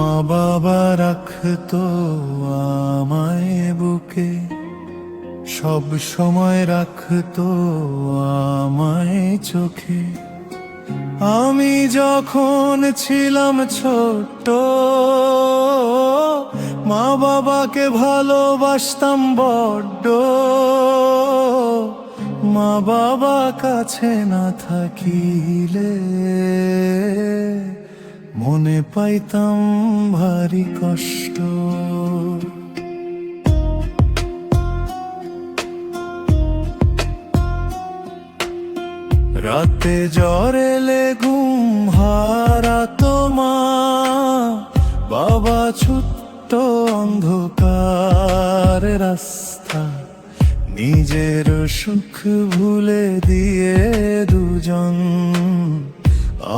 মা বাবা রাখতো আমায় বুকে, সব সময় রাখতো আমায় চোখে। আমি যখন ছিলাম ছোট, মা বাবাকে ভালোবাসতাম বড্ড। মা বাবা কাছে না থাকিলে মনে পাইতাম ভারী কষ্ট। রাতে জ্বর এলে ঘুম হারাতো মা, বাবা ছুট্ট অন্ধকার রাস্তা, নিজের সুখ ভুলে দিয়ে দুজন।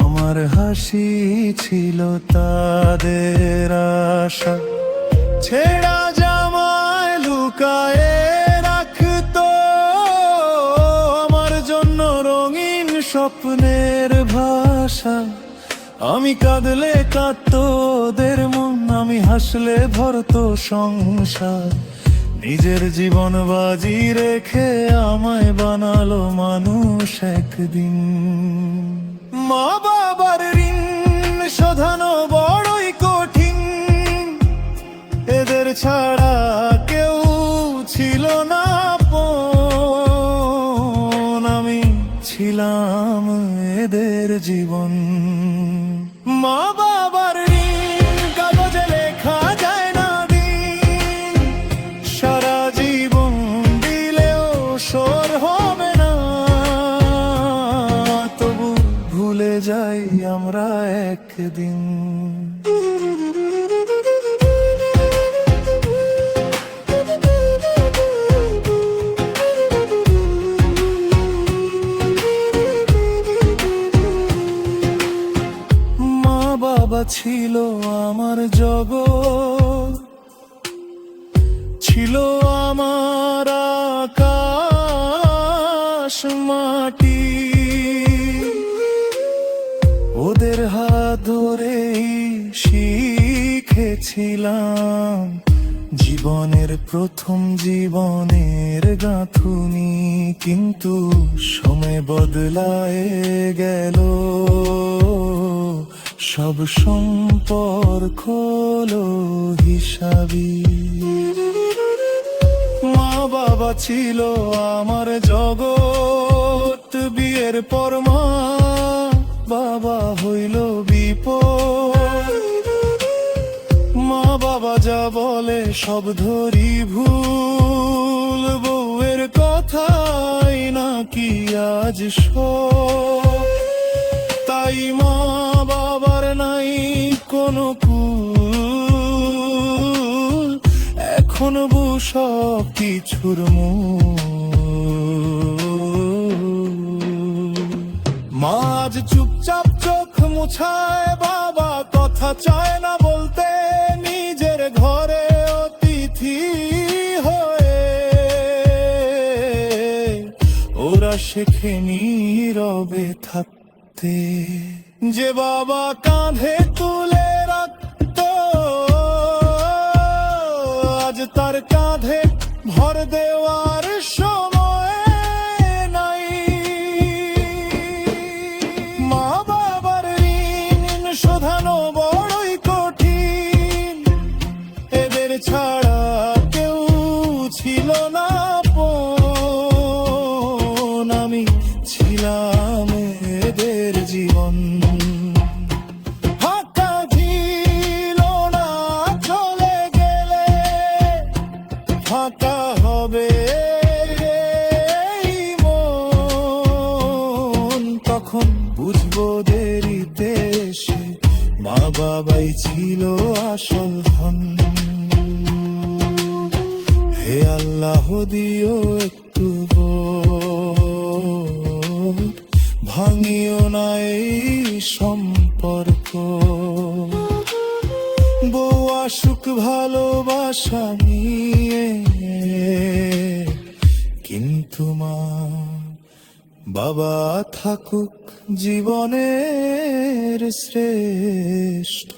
আমার হাসি ছিল তাদের আশা, ছেঁড়া জামায় লুকায়ে রাখতো আমার জন্য রঙিন স্বপ্নের ভাষা। আমি কাঁদলে কাঁদতো ওদের মন, আমি হাসলে ভরতো সংসার। নিজের জীবন বাজি রেখে আমায় বানালো মানুষ একদিন। মা বাবার ঋণ শোধানো বড়ই কঠিন, এদের ছাড়া কেউ ছিল না আপন। আমি ছিলাম এদের জীবন। মা বাবার ঋণ কাগজে লেখা যায় না দিন, সারা জীবন দিলেও শোধ হবে না। তবু ভুলে যাই আমরা একদিন। বাবা ছিল আমার জগৎ, ছিল আমার আকাশ মাটি। ওদের হাত ধরেই শিখেছিলাম জীবনের প্রথম জীবনের গাঁথুনি। কিন্তু সময় বদলায় গেল, সব সম্পর্ক হলো হিসাবি। মা বাবা ছিল আমার জগৎ, বিয়ের পর মা বাবা হইল বিপদ। মা বাবা যা বলে সব ধরি ভুল, বউয়ের কথাই নাকি আজ সব। তাই মা বাবার নাই কোনো কুল, এখন সব কিছুর মা আজ চুপচাপ চোখ মুছায়, বাবা কথা চায় না বলতে, নিজের ঘরে অতিথি হয়ে। ওরা শেখে নীরবে থাকতে, যে বাবা কাঁধে তুলে রাখতো আজ তার কাঁধে ভর দেওয়ার সময় নাই। মা বাবার ঋণ শোধানো বড়ই কঠিন, এদের ছাড়া কেউ ছিল না আপন। আমি ছিলাম এদের জীবন। ফাঁকা ছিল না, চলে গেলে ফাঁকা হবে এই মন। তখন বুঝবো দেরিতে এসে মা বাবাই ছিল আসল ধন। হে আল্লাহ দিও একটু বোধ, ভাঙিও না এই সম্পর্ক। বউ আসুক ভালোবাসা নিয়ে, কিন্তু মা বাবা থাকুক জীবনের শ্রেষ্ঠ।